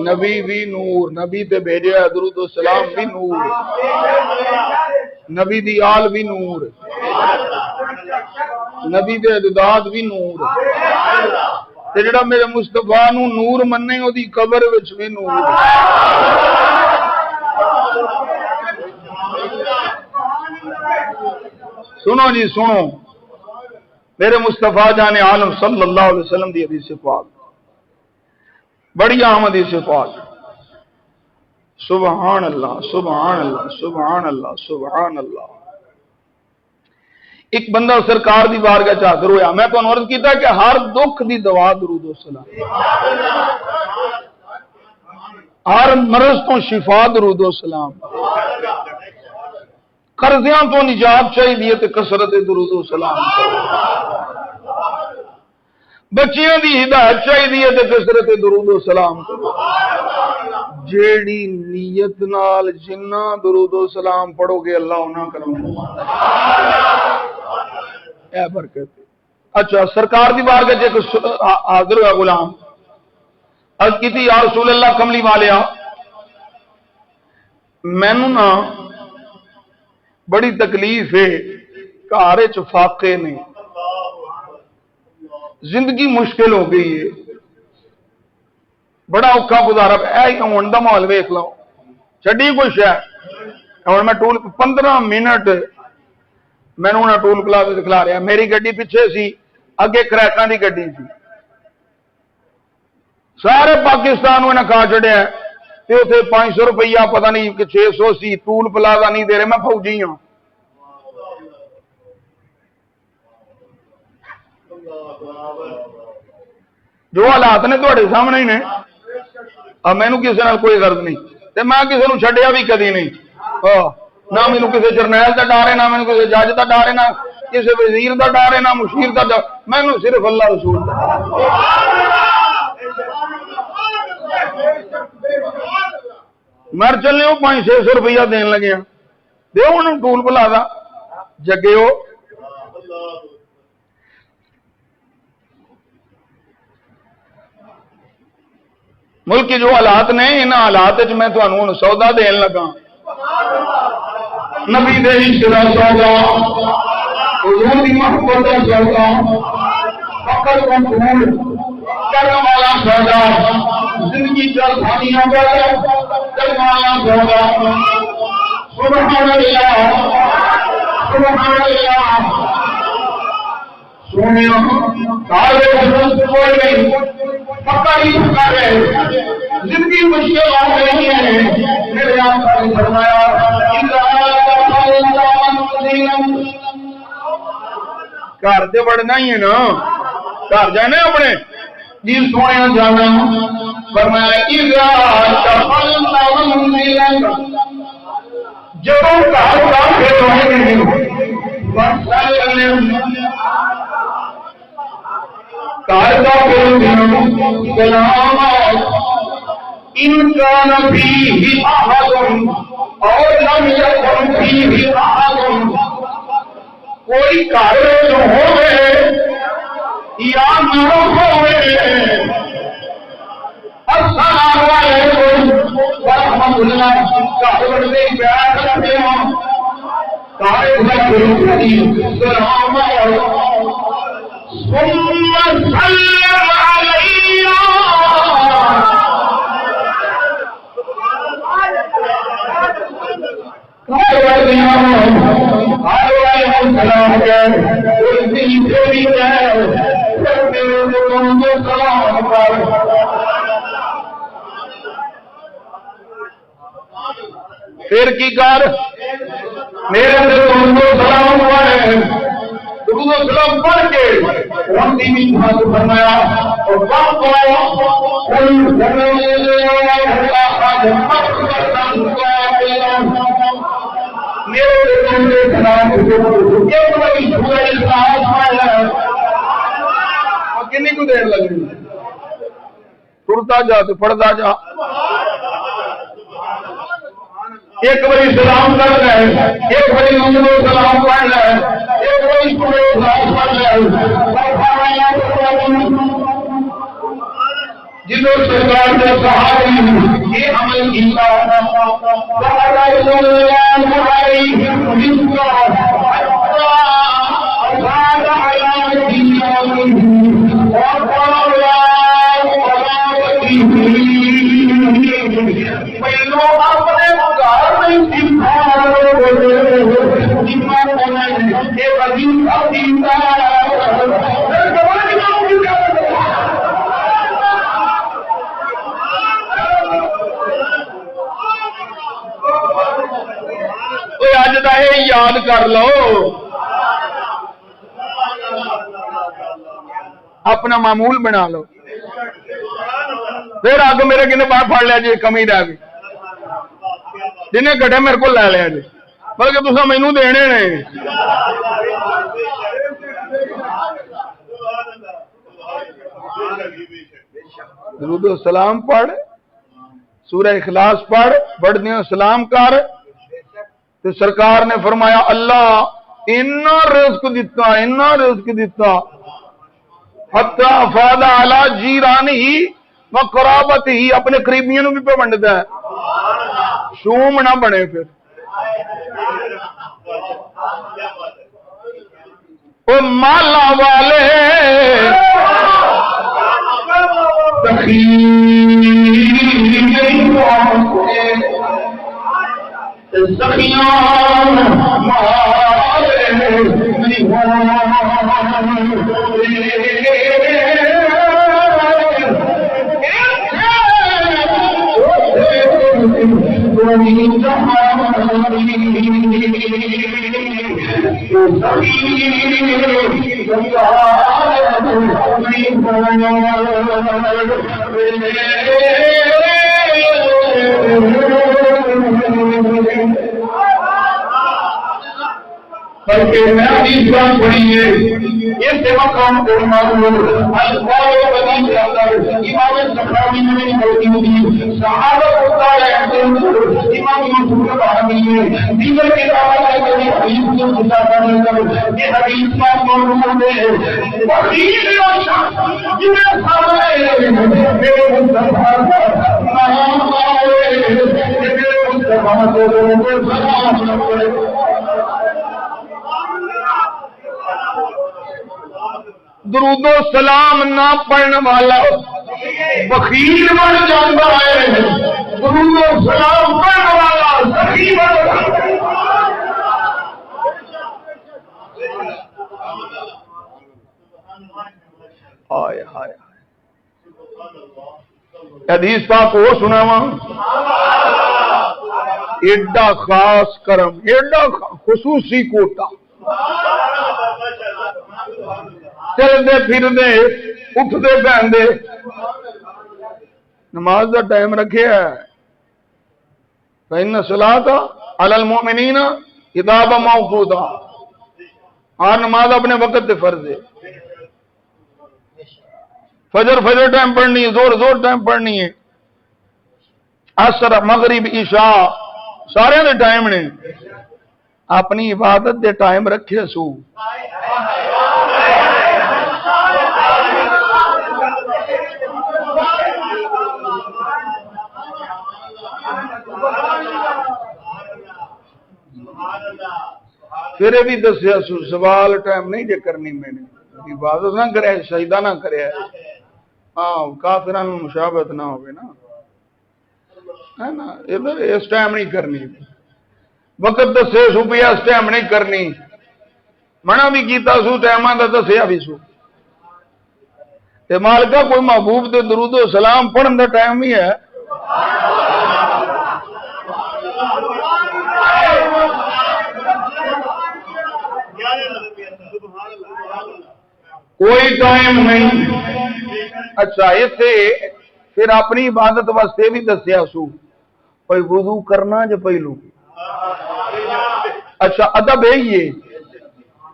نبی بھی نور، نبی تے بھیجیا درود و سلام بھی نور، نبی دی آل بھی نور، نبی دے اجداد بھی نور، تے جڑا میرے مصطفیٰ نو نور مننے او دی قبر وچ بھی نور۔ سنو جی سنو، میرے مصطفیٰ جان عالم صلی اللہ علیہ وسلم دی حدیث پاک، بڑی اہم حدیث پاک، سبحان اللہ سبحان اللہ سبحان اللہ سبحان اللہ۔ ایک بندہ سرکار دی بارگاہ چ حاضر ہویا، میں تانوں عرض کیتا کہ ہر دکھ دی دوا درود و سلام، ہر مرض تو شفا درود و سلام، قرضیاں تو نجات چاہیے تے کثرت درود و سلام، بچیاں دی ہدایت چاہیے تے کثرت درود و سلام کرو۔ جیڑی نیت نال جنہ درود و سلام پڑھو گے اللہ انہاں کرم اے برکت۔ اچھا سرکار دی بارگاہ ایک حاضر ہوا غلام، عرض کی تھی یا رسول اللہ کملی والیا، مینوں نا بڑی تکلیف ہے، گھر وچ فاقے نے، زندگی مشکل ہو گئی ہے، بڑا اوکھا گزارا، اے ہون دا ماحول ویکھ لو، چھڈی کوئی شے ہن میں ٹول 15 منٹ مینوں نہ ٹول پلازے تے کھلا رہا، میری گڈی پیچھے سی، اگے کریکاں دی گڈی سی، سارے پاکستان انہاں کھا چھڈیا تے اوتھے 500 روپیہ پتہ نہیں کہ 600 سی، ٹول پلازا نہیں دے رہے، میں فوجی ہاں۔ جو حالات نے تھوڑے سامنے ہی نے، اب مینو کسی نال کوئی غرض نہیں، تے میں کسی نو چھڈیا بھی کدی نہیں، نہ مینو کسی جرنیل دا ڈر ہے، نہ مینو کسی جج دا ڈر ہے، نہ کسی وزیر دا ڈر ہے، نہ مشیر دا ڈر، مینو صرف اللہ رسول دا۔ مر چلے 500-600 روپیہ دین لگے ہیں، دیو انہوں ٹول پلازا جگے ہو۔ ملک کے جو حالات نے، ان حالات میں تمہیں سودا دین لگا، نبی دے عشق دا سودا، حضور دی محبت دا سودا، فقر قبول کرنے والا سودا، زندگی چل تھانیاں والا کرنے والا سودا۔ سبحان اللہ سبحان اللہ۔ سونیا سارے حضرت کوئی نہیں، فقر ہی فقر ہے، زندگی مشکل ہو رہی ہے، میرے آقا نے فرمایا گھر سے بڑھنا ہی ہے نا، گھر جانا اپنے جی سویا جانا، فرمایا جب گھر داخل ہوئے گھر داخل انسان فيه احد اور لم يكن فيه احد، کوئی گھر ہوئے یا نہ ہوئے، السلام علیکم ورحمۃ اللہ، گھر میں بیٹھ رہتے ہیں، السلام علیکم ثم سلم علیہ پھر کی کر میرے سے درود و سلام پڑھ، درود و سلام پڑھ کے ہم بھی ہاتھ فرمایا اور بات کنی کو دیر لگ رہی ٹرتا جا تو پڑھتا جا ایک بڑی سلام کر لے، ایک بڑی منظور سلام پڑھ لے، ایک بڑی سلام پڑھ لے، جنہوں سرکار نے صحابی یہ عمل کیا اج دا یہ یاد کر لو، اپنا معمول بنا لو، پھر آگے میرے کنے باہر پڑ لیا جی کمی رہ گئی جنہیں گھٹے میرے کو لے لیا جی بلکہ تسا مینوں دینے نے درود و سلام پڑھ، سورہ اخلاص پڑھ، بڑھنیوں سلام کر، تو سرکار نے فرمایا اللہ اتنا رزق دیتا حتی افاد علی جیرانی و قرابتی، اپنے قریبیوں بھی پہ ونڈتا ہے، شوم نہ بنے پھر او مالا والے سخیان بلکہ میں حدیث بات پڑھیے اس سے مقام کو معلوم الفاظ بدی جاتا ہے امام سخاوی نے موجود صحابہ کو تعالی امام یوسف بہانی ہے دیگر کتابوں میں حدیث کو بتاتا ہے یہ حدیث پاک موجود ہے وحید اور شخص جنہیں سامنے میرے مصطفیٰ نام آئے میرے مصطفیٰ کو سلام کرے درود و سلام نہ پڑھنے والا بخیل بن جاتا ہے، درود و سلام پڑھنے والا سخی بن جاتا ہے۔ ہائے ہائے حدیث پاک کو سناواں ایڈا خاص کرم، ایڈا خصوصی کوٹا، چلتے پھرتے اٹھتے بہتے نماز کا ٹائم رکھے ہے فإن الصلاۃ علی المؤمنین کتابا موقوتا، ہر نماز اپنے وقت تے فرض ہے، فجر ٹائم پڑھنی ہے، زور ٹائم پڑھنی ہے، عصر مغرب عشاء سارے دے ٹائم نے، اپنی عبادت دے ٹائم رکھے سو پھر بھی دسیا سو سوال ٹائم نہیں جے کرنی، میں نے عبادت نہ کرے سجدہ نہ کرے، ہاں کافران مشابہت نہ ہوئے نا، ہے نا، ادھر اس ٹائم نہیں کرنی، وقت دسے سو پیا اس ٹائم نہیں کرنی، منع بھی کیتا سو ٹائماں دا دسیا بھی سو تے مالکا کوئی محبوب تے درود و سلام پڑھن دا ٹائم ہی ہے کوئی ٹائم نہیں. اچھا اتنے پھر اپنی عبادت واسطے بھی دسیا سو کوئی وضو کرنا جو پہلو. اچھا ادب ہے یہ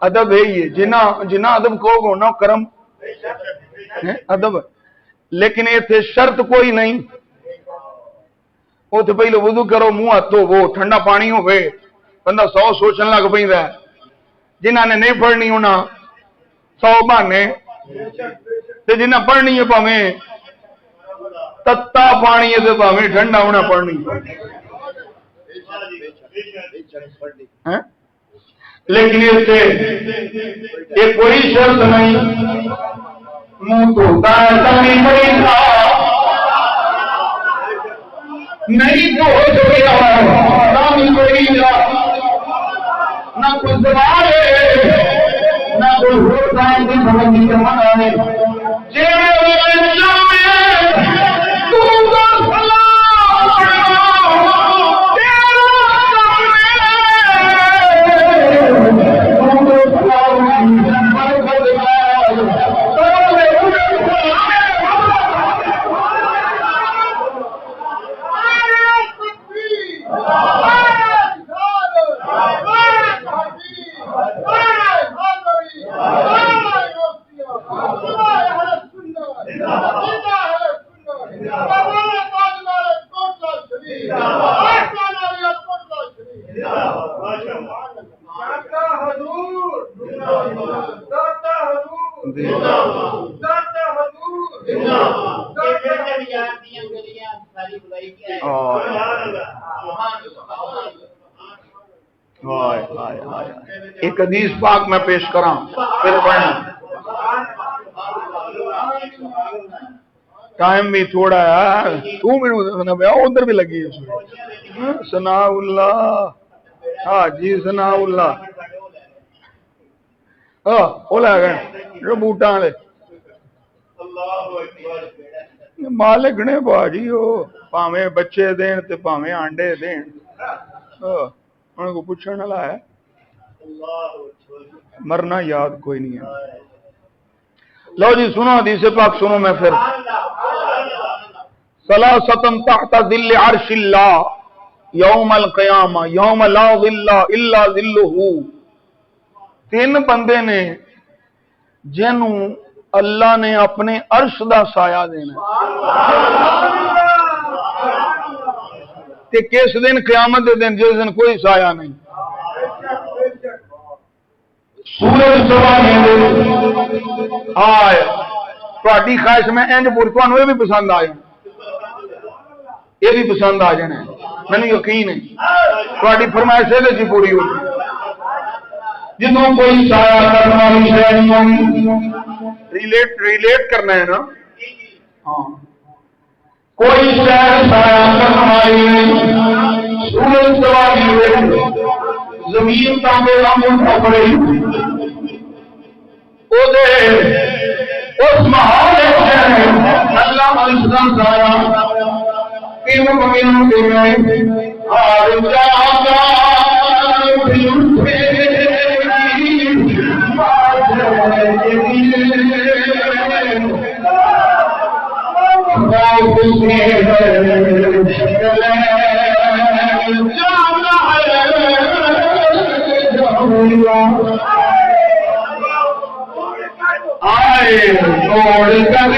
ادب ہے یہ جنا ادب کہو گو نا کرم ادب. لیکن اتنے شرط کوئی نہیں. وہ تو پہلو وضو کرو منہ ہاتھ وہ ٹھنڈا پانی ہوئے بندہ 100 سوچن لگ پہ. جنہ نے نہیں پڑھنی انہیں 100 بہانے جنہیں پڑھنی ہے پاویں تتا پانی ہے پاویں ٹھنڈا ہونا پڑھنی. لیکن یہ کوئی شرط نہیں. منہ دھوتا ہے نہیں تو نہ کوئی سوال ہے نہ کوئی ایک حدیث پاک میں پیش کراں پھر پڑھنا. ٹائم بھی تھوڑا ہے 2 منٹ ادھر بھی لگی ہے. ثناء اللہ ہاں جی ثناء اللہ گئے بوٹا والے مالک نے باجی وہ پاویں بچے دین تے پاویں آنڈے دین ان کو پوچھنے والا ہے. مرنا یاد کوئی نہیں ہے. لو جی سنو حدیث پاک سنو. میں پھر ثلاثۃ تحت ظل عرش اللہ یوم القیامہ یوم لا ظل الا ظلہ. 3 بندے نے جنوں اللہ نے اپنے عرش دا سایہ دینا تے کس دن قیامت دے دن جس دن کوئی سایہ نہیں. سورج آئے تھوڑی خواہش میں انج پور تمہیں یہ بھی پسند آ جائے یہ بھی پسند آ جانا مینوں یقین ہے تھوڑی فرمائش یہ پوری ہوگی. جدوں کوئی سایہ کرنے والی ریلیٹ کرنا ہے نا. ہاں کوئی شہر سایہ کرنے والی سورج سواری زمین تانبے لامن پکڑے اس محال اللہ السلام سایہ تین ممینوں کے میں آر جاگا آئے توڑ کر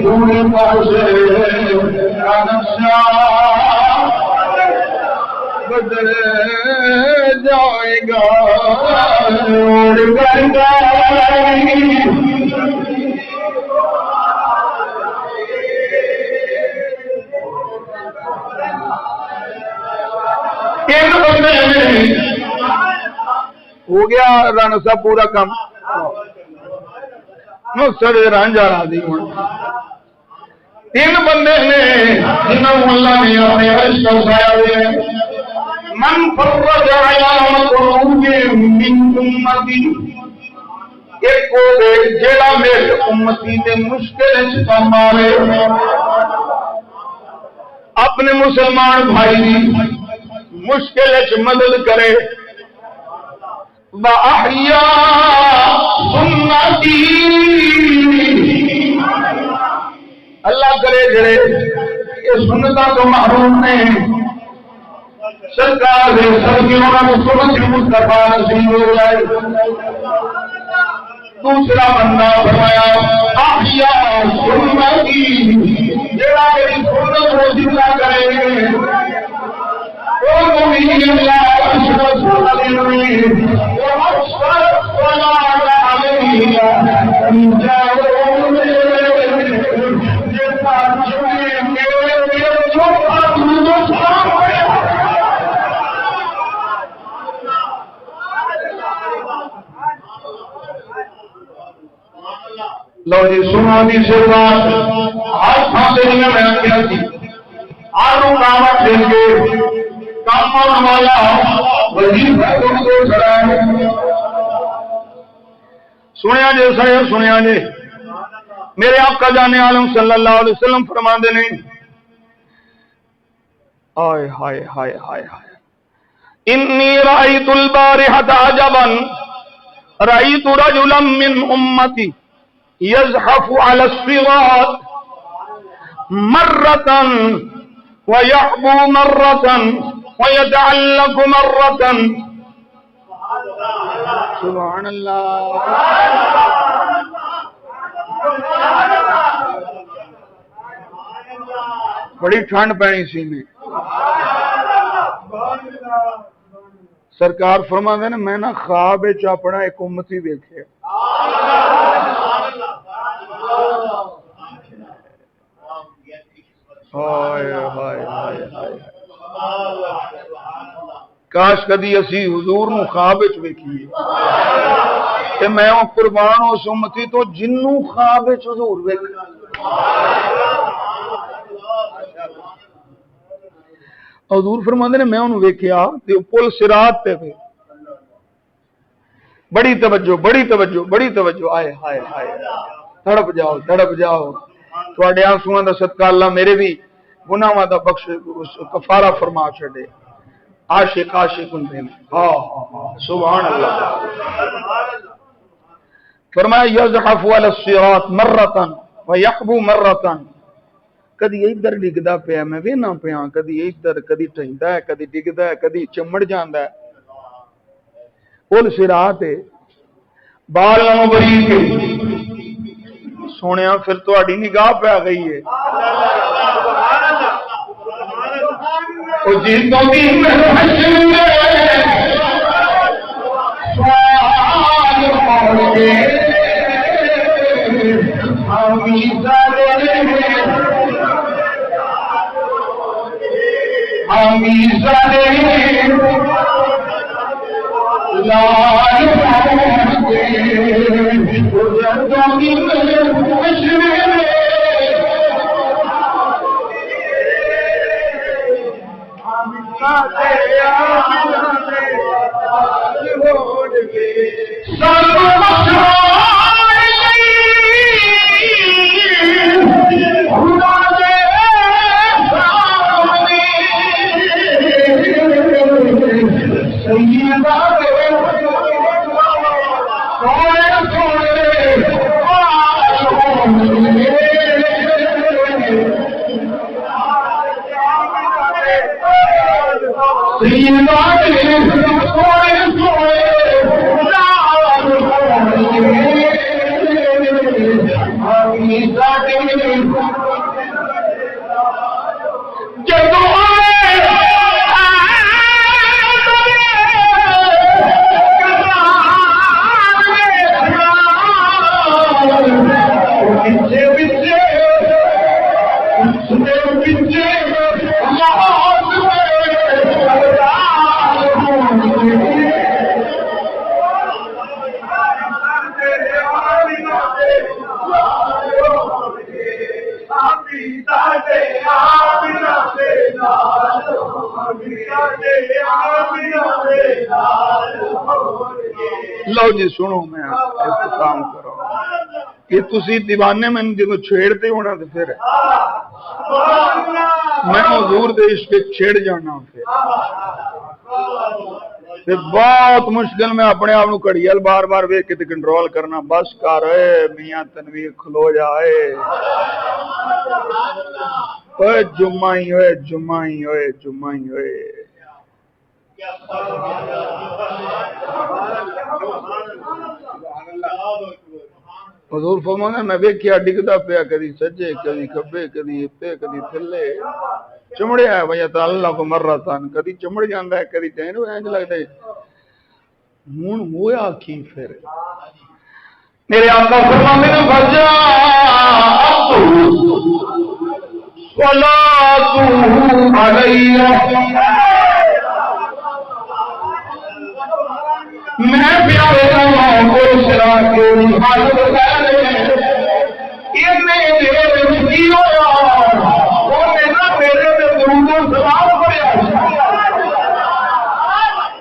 دور پاسے بدل جائے گا اڑ کر ہو گیا رانا صاحب پورا کام رانجا راضی ہوں تین بندے نے جنہوں اللہ نے اپنے عرش کا سایہ دیا من فرج علی مکروب من امتی ایک کو جیڑا میرے امتی دے مشکل چ مارے اپنے مسلمان بھائی دی مشکل چ مدد کرے وَأَحْيَا سُنَّتِي اللہ کرے جڑے یہ سنتاں تو محروم نے سرکار دے سرکیوں کو سنت مصطفیٰ نصیب ہو جائے دوسرا بندہ فرمایا احیا سنتی جڑا میری سنت کو زندہ کرے وہ مومن اللہ رسول لو جی سنو دی سے بات ہر تھان سے میں کیا تھی آروں کامت دیں گے کام والا وظیفہ تم کو کھڑا ہے سنیا جی سر سنیا جی میرے آقا جان عالم صلی اللہ علیہ وسلم فرماندے نے ہائے ہائے ہائے ہائے ہائے انی رأیت البارحۃ عجبا رأیت رجلا من امتی يزحف على الصراط مرة ويحبو مرة ويتعلق مرة سبحان اللہ بڑی ٹھنڈ پینی سی میں سرکار فرماندے نے میں نہ خواب وچ اپنا ایک امتی دیکھے کاش کدی اسی حضور نو خواب وچ ویکھیے تے میں او قربان اس امتی تو جنوں خواب وچ حضور ویکھ حضور فرماندے نے میں اونوں ویکھیا تے پل صراط تے بڑی توجہ بڑی توجہ بڑی توجہ آئے ہائے ہائے تڑپ جاؤ تواڈے آنسواں دا صدقہ اللہ میرے بھی گناہاں دا بخش کفارہ فرما چھڑے عاشق ہوندے نے ہاں سبحان اللہ فرمایا یزحف علی الصراط مرۃ ویحبو مرۃ کدی ادھر ڈگدا پیا میں وینا پیا کدی ادھر کدی ٹھنڈا ہے کدی ڈگدا ہے کدی چمڑ جاندا ہے پل صراط ہے بال نوں بریک سونیا پھر تہاڈی نگاہ پہ آ گئی ہے او جس تو بھی حشر سوال ہوے ہمی زادے لال لو جی سنو میں اختتام کرو کہ تسی دیوانے میں جب چھیڑتے ہونا تو پھر میں حضور دے عشق چھیڑ جانا پھر بہت مشکل میں اپنے آپ کڑیل بار بار ویک کے کنٹرول کرنا بس کر میاں تنویر کھلو جائے اوے جمعہ ہی ہوئے جمعہ ہی ہوئے جمعہ ہی ہوئے حضور فرمانا میں ویکھیا ڈگدا پیا کدی سجے کدی کھبے کدی تے کدی تھلے چمڑیا ہے بھیا اللہ کو مر رہا تھا کدی چمڑ جاندا ہے کدی تینو انج لگدا ہے ہن ہویا کی پھر میرے آقا فرماندے نے بجا صلاتو علیہ میں پیارے اللہ کو سرا کے حاضر کرے یہ میرے کی ہوا وہ نہ میرے تے درود و سلام پڑھیا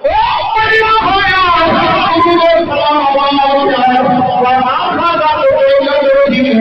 او پڑھیا ہویا درود و سلام والا خدا تو جی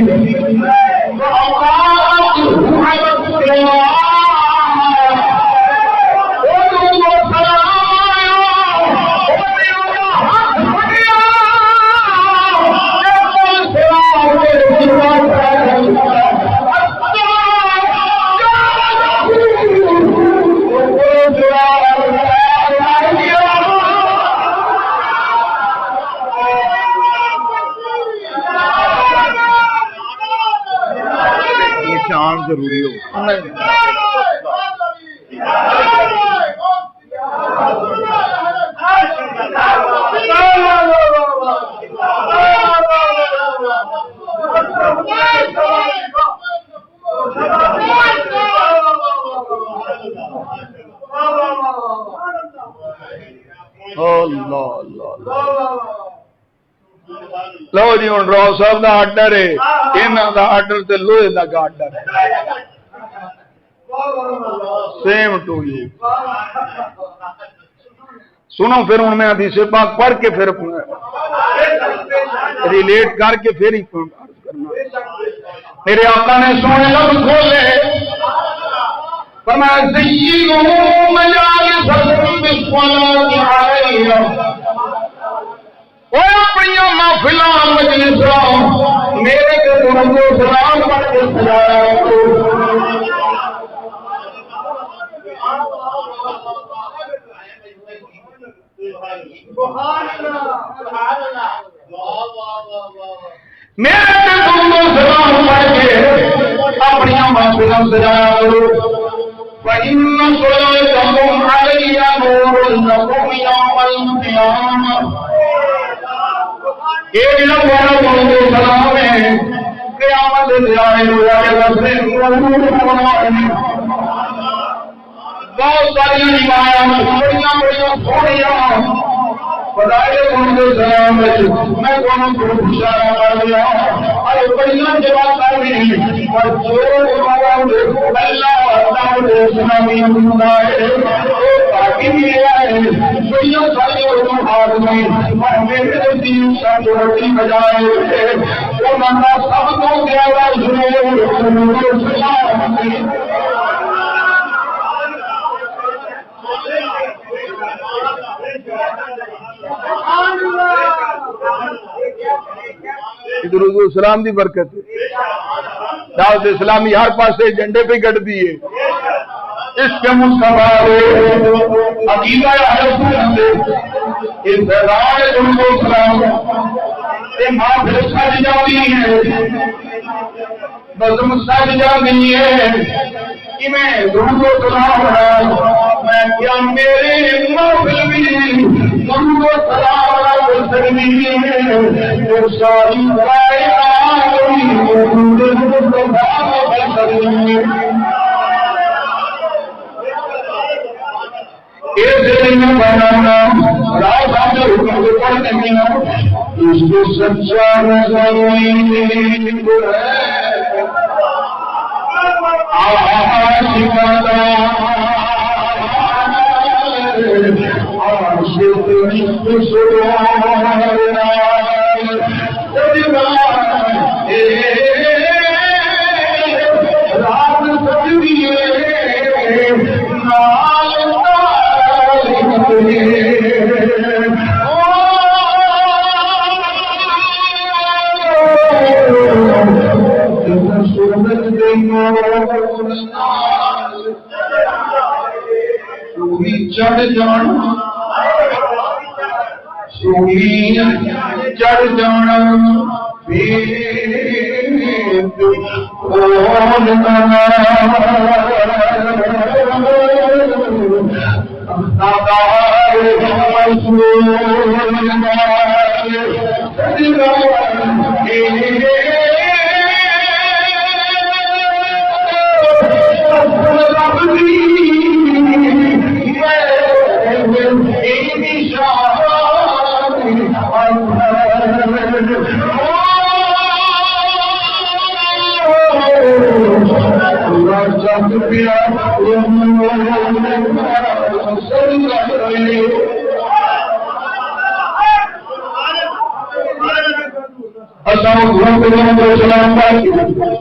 ضروری ہو لو جی ہوں راؤ صاحب کا آرڈر ہے یہاں کا آرڈر تے لوہے کا آرڈر ہے سیم ٹو یو سنو پھر ہوں میں حدیث پاک پڑھ کے پھر ریلیٹ کر کے پھر ہی کرنا میرے آقا نے سونے لفظ کھولے فرمایا زیّنوا مجالسکم بالصلاۃ علیہ اپنی محفلوں مجلسوں میرے کے درود و سلام پڑھ کے سجایا میرے کے درود و سلام پڑھ کے اپنی محفلوں سجایا فإن صلاتكم علي نور لكم يوم القيامة ایک لمحہ درود و سلام ہے قیامت دے بہت ساری روایات بڑی سونیاں خدائے درود و سلام میں تمہیں بہت اشارہ کر دیا اور بڑی جواب دی اور جو اللہ تعالی اسلامی خدا ہے باقی بھی ہے بڑی ساری ہاتھ میں اور میرے دین سب روٹی بجائے وہ بندہ سب کو زیادہ ضرور درود و سلام دی برکت دعوت اسلامی ہر پاسے جھنڈے پہ گڑ دیے اس کے مصطفیٰ عقیدہ اہل سنت اس فیضان درود و سلام یہ محفل سج جاتی ہے بزم سج جاتی ہے کہ میں درود و سلام ہے میں کیا میرے محفل بھی درود و سلام ساری بنانا رات آتے حکم کو پڑھنے میں اس کو سچا نظر آشکانا عاشق نصف سرورنا سجدہ رات سجدیے نال تالی سرمت سوئی چڑھ جانا سوئی چڑھ جانا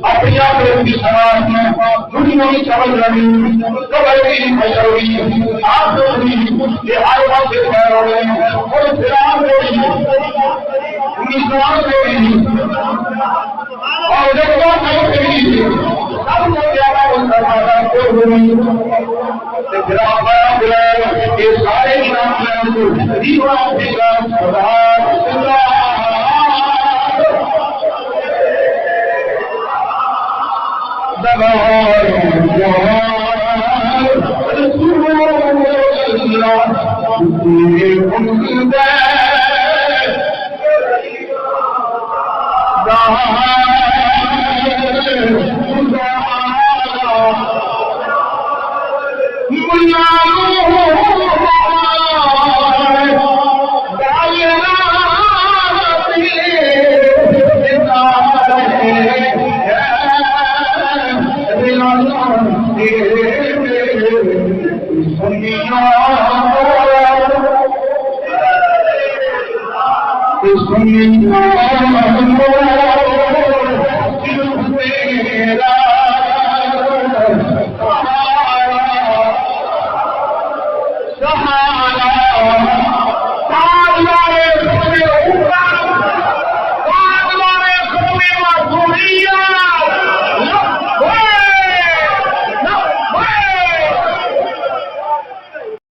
اپنی آپ کی سماج میں دنیا کی چل رہی قبائلی مشہوری آپ لوگ یہ ہر بات سے کہہ رہے ہیں اور اسلام اور جب بات سب کو زیادہ یہ سارے